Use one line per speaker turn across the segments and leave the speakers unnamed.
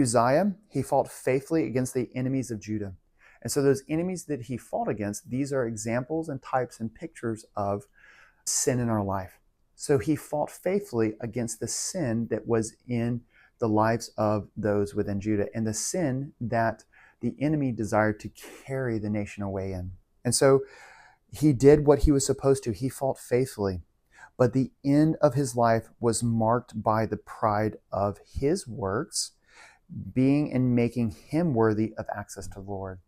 Uzziah, he fought faithfully against the enemies of Judah. And so those enemies that he fought against, these are examples and types and pictures of sin in our life. So he fought faithfully against the sin that was in the lives of those within Judah and the sin that the enemy desired to carry the nation away in. And so he did what he was supposed to. He fought faithfully. But the end of his life was marked by the pride of his works being and making him worthy of access to the Lord.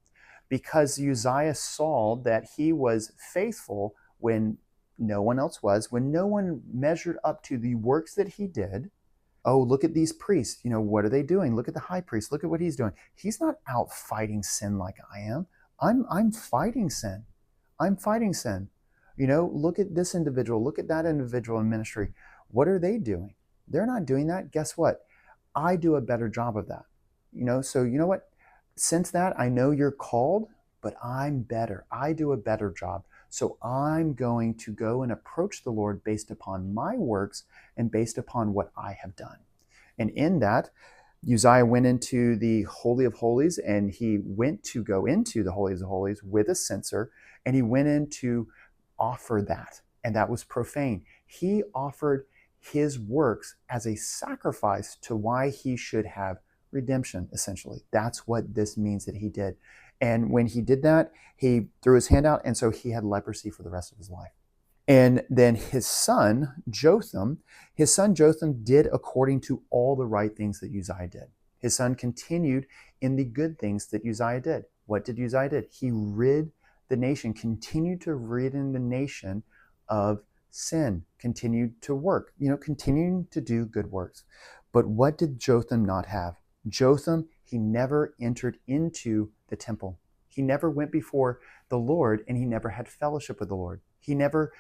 Because Uzziah saw that he was faithful when no one else was, when no one measured up to the works that he did. Oh, look at these priests. What are they doing? Look at the high priest. Look at what he's doing. He's not out fighting sin like I am. I'm fighting sin. I'm fighting sin. Look at this individual. Look at that individual in ministry. What are they doing? They're not doing that. Guess what? I do a better job of that. So you know what? Since that, I know you're called, but I'm better. I do a better job. So I'm going to go and approach the Lord based upon my works and based upon what I have done. And in that, Uzziah went into the Holy of Holies, and he went to go into the Holies of Holies with a censer, and he went in to offer that. And that was profane. He offered his works as a sacrifice to why he should have redemption, essentially. That's what this means that he did. And when he did that, he threw his hand out, and so he had leprosy for the rest of his life. And then his son Jotham did according to all the right things that Uzziah did. His son continued in the good things that Uzziah did. What did Uzziah did? He continued to rid the nation of sin, continued to work, continuing to do good works. But what did Jotham not have? Jotham, he never entered into the temple. He never went before the Lord, and he never had fellowship with the Lord. He never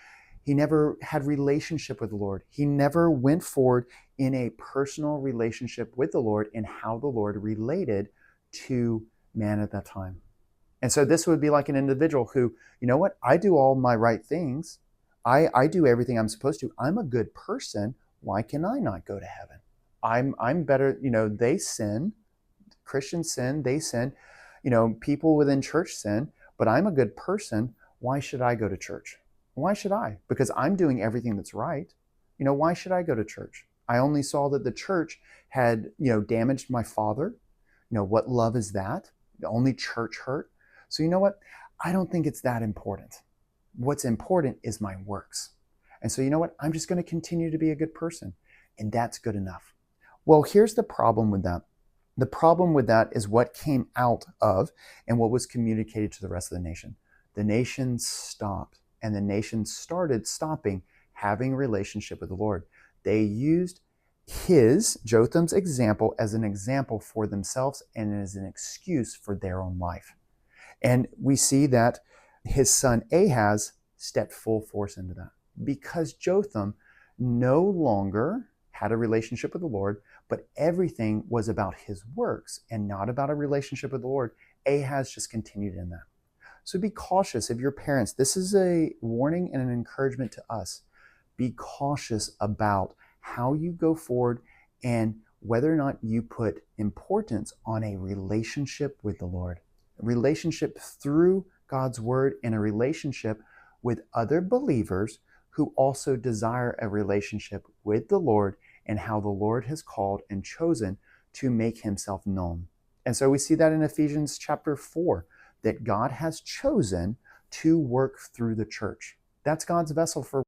had relationship with the Lord. He never went forward in a personal relationship with the Lord and how the Lord related to man at that time. And so this would be like an individual who, I do all my right things. I do everything I'm supposed to. I'm a good person. Why can I not go to heaven? I'm better. They sin. Christians sin. They sin. People within church sin. But I'm a good person. Why should I go to church? Why should I? Because I'm doing everything that's right. Why should I go to church? I only saw that the church had, damaged my father. What love is that? Only church hurt. So you know what? I don't think it's that important. What's important is my works. And so you know what? I'm just going to continue to be a good person. And that's good enough. Well, here's the problem with that. The problem with that is what came out of and what was communicated to the rest of the nation. The nation stopped, and the nation started stopping having a relationship with the Lord. They used Jotham's example as an example for themselves and as an excuse for their own life. And we see that his son Ahaz stepped full force into that because Jotham no longer had a relationship with the Lord, but everything was about his works and not about a relationship with the Lord. Ahaz just continued in that. So be cautious of your parents. This is a warning and an encouragement to us. Be cautious about how you go forward and whether or not you put importance on a relationship with the Lord. A relationship through God's word and a relationship with other believers who also desire a relationship with the Lord and how the Lord has called and chosen to make himself known. And so we see that in Ephesians chapter 4, that God has chosen to work through the church. That's God's vessel for